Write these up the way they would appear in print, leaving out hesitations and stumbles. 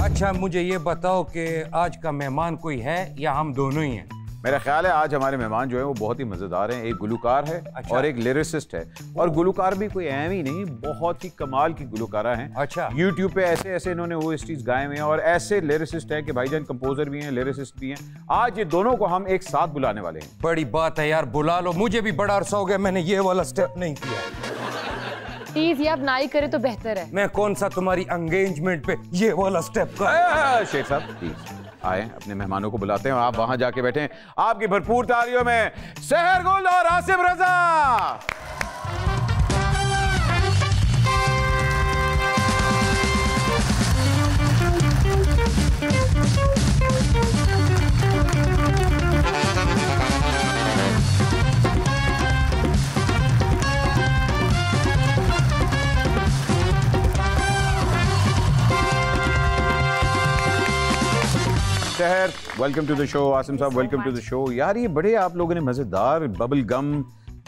अच्छा मुझे ये बताओ कि आज का मेहमान कोई है या हम दोनों ही हैं? मेरा ख्याल है आज हमारे मेहमान जो है वो बहुत ही मजेदार हैं। एक गुलूकार है और एक लिरिसिस्ट है, और गुलूकार भी कोई अहम ही नहीं, बहुत ही कमाल की गुलूकारा हैं। अच्छा, यूट्यूब पे ऐसे ऐसे इन्होंने वो स्टीज गाए हुए हैं, और ऐसे लिरिसिस्ट हैं कि भाईजान कंपोजर भी हैं, लिरिसिस्ट भी हैं। आज ये दोनों को हम एक साथ बुलाने वाले हैं। बड़ी बात है यार, बुला लो। मुझे भी बड़ा अरसा हो गया मैंने ये वाला स्टेप नहीं किया। प्लीज ये आप ना ही करें तो बेहतर है। मैं कौन सा तुम्हारी एंगेजमेंट पे ये वाला स्टेप का। शेख साहब प्लीज आए, अपने मेहमानों को बुलाते हैं और आप वहां जाके बैठे। आपकी भरपूर तालियों में सहर गुल और Asif Raza. Sahar, welcome to the show. Asim साहब, वेलकम टू द शो। यार ये बड़े आप लोगों ने मजेदार बबल गम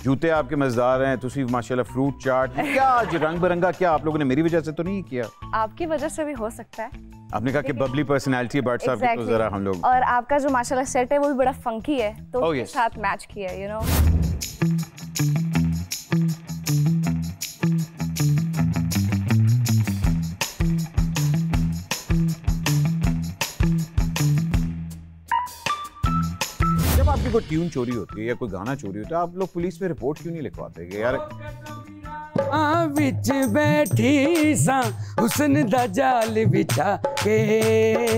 जूते आपके मजेदार हैं, तुसी माशाल्लाह फ्रूट चाट, क्या आज रंग बिरंगा, क्या आप लोगों ने मेरी वजह से तो नहीं किया? आपकी वजह से भी हो सकता है। आपने कहा कि बबली पर्सनालिटी है बट साहब की, तो जरा हम लोग, और आपका जो माशाल्लाह सेट है वो भी बड़ा फंकी है, तो उसके साथ मैच किया, यू नो। आपकी कोई ट्यून चोरी होती है या कोई गाना चोरी होता है, आप लोग पुलिस में रिपोर्ट क्यों नहीं लिखवाते कि यार विच बैठी सा हुस्न दा जाल बिछा के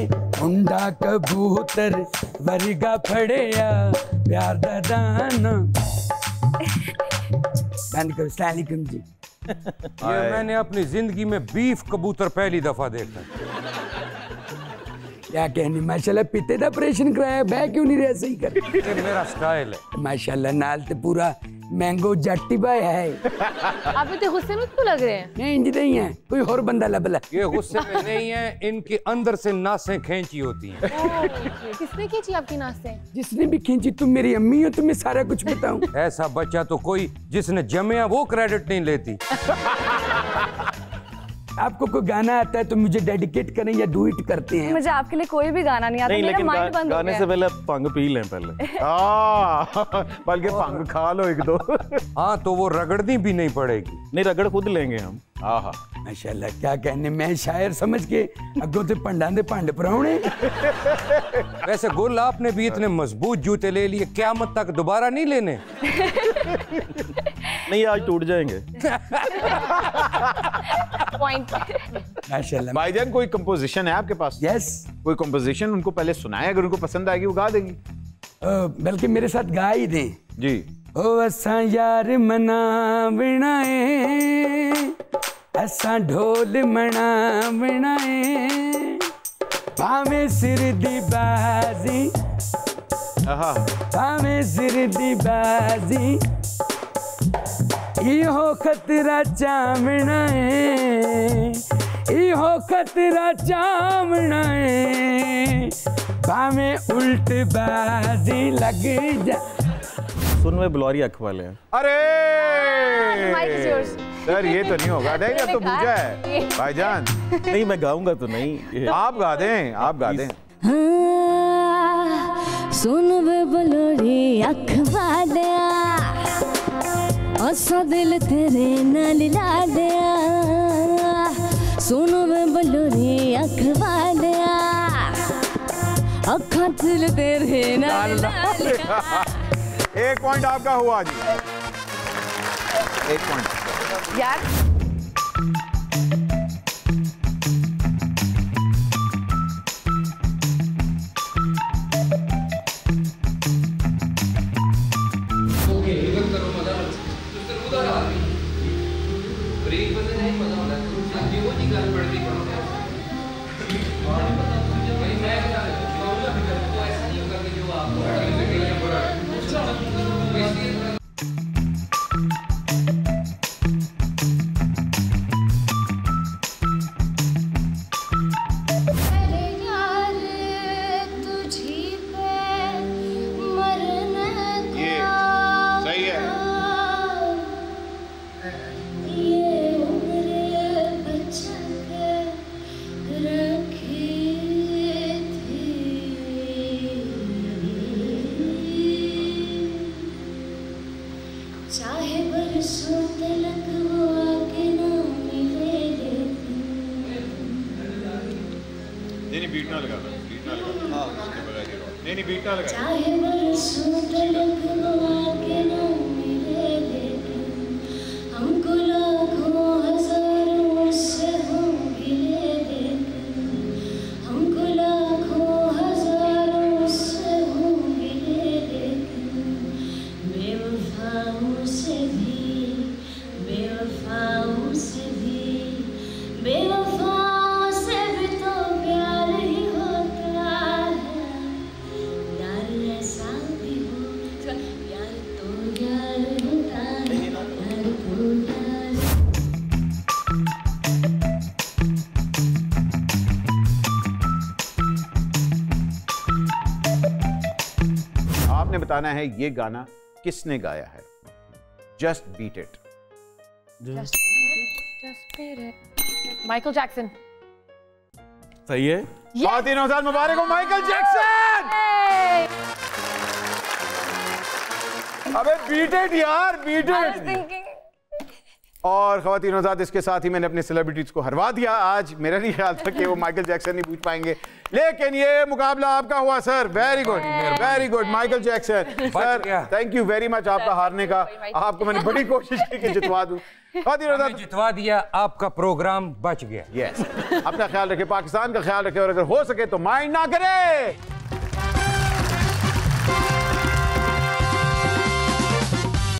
मुंडा कबूतर वर्गा फड़िया प्यार दा दाना। अस्सलामुअलैकुम जी। ये मैंने अपनी जिंदगी में बीफ कबूतर पहली दफा देखा। क्या कहने, माशाल्लाह पिते दा ऑपरेशन कराया, मैं क्यों नहीं रह सही कर। ये मेरा स्टाइल है माशाल्लाह, नाल ते पूरा मैंगो जट्टी बाय है। आप इतने गुस्से में क्यों लग रहे हैं? नहीं इंज नहीं है, कोई और बंदा लबला। ये गुस्से में नहीं है, इनके अंदर से नासें खींची होती हैं। किसने खींची आपकी नासें? जिसने भी खींची, तुम मेरी अम्मी हो, तुम्हें सारा कुछ बताऊं। ऐसा बच्चा तो कोई जिसने जमया वो क्रेडिट नहीं लेती। आपको कोई गाना आता है तो मुझे डेडिकेट करें या डू इट करते हैं? मुझे आपके लिए कोई भी गाना नहीं आता, मेरा माइंड बंद हो गया। गाने से पहले भंग पी लें पहले। बल्कि भंग खा लो एक दो। हाँ तो वो रगड़नी भी नहीं पड़ेगी। नहीं, रगड़ खुद लेंगे हम। आहा माशाल्लाह, क्या कहने, मैं शायर समझ के अगों से पंडा दे पंड पराउणे। वैसे गुल आपने भी इतने मजबूत जूते ले लिए, क़यामत तक दोबारा नहीं लेने? नहीं, आज टूट जाएंगे। पॉइंट। माशाल्लाह। भाईजान कोई कंपोजिशन है आपके पास? यस। कोई कंपोजिशन उनको पहले सुनाए, अगर उनको पसंद आएगी वो गा देंगी। बल्कि मेरे साथ गा ही दें जी। ओ असा यार मना बनाए, असा ढोल मना बनाए, भावे सिर दी बाजी, भावे सिर दी बाजी, इहो खतरा चामना है, इहो खतरा चामना है, भावे उल्ट बाजी लग जा। सुन में बुलारी अख वाले हैं। अरे माइक इज योर्स। सर ये तो नहीं होगा, नहीं अब तो पूजा है भाईजान। नहीं, मैं गाऊंगा तो नहीं। आप गा दें, आप गा दें। सुन वे बुलारी अख वालिया, असा दिल तेरे नाल ला दिया, सुन वे बुलारी अख वालिया, अखा दिल तेरे नाल ला दिया। एक पॉइंट आपका हुआ जी, एक पॉइंट यार। नहीं बीट ना लगा, बीट ना लगा। हां उसके बगैर ही रहो। नहीं बीट ना लगा। चाहे बरसों तलक आके ना मिले लेकिन हमको लाखों हजारों से हो मिले लेकिन हमको लाखों हजारों से हो मिले लेकिन बेवफाओं से भी बेवफाओं से भी बेवफाओं से भी तो प्यार ही होता है यार ऐसा भी हो प्यार तो यार होता है यार तो यार आपने बताना है ये गाना किसने गाया है। Just beat it. Michael Jackson. सही है। ख़वातीन हज़रात मुबारक हो माइकल जैक्सन। अबे बीट इट यार, बीट इट। और ख़वातीन हज़रात इसके साथ ही मैंने अपने सेलिब्रिटीज को हरवा दिया आज। मेरा नहीं ख्याल था कि वो माइकल जैक्सन नहीं पूछ पाएंगे, लेकिन ये मुकाबला आपका हुआ sir. Very good, very good Michael Jackson sir, thank you very much आपका हारने का। आपको मैंने बड़ी कोशिश की कि जितवा दूं, जितवा दिया, आपका प्रोग्राम बच गया। यस, अपना ख्याल रखें, पाकिस्तान का ख्याल रखें और अगर हो सके तो माइंड ना करें।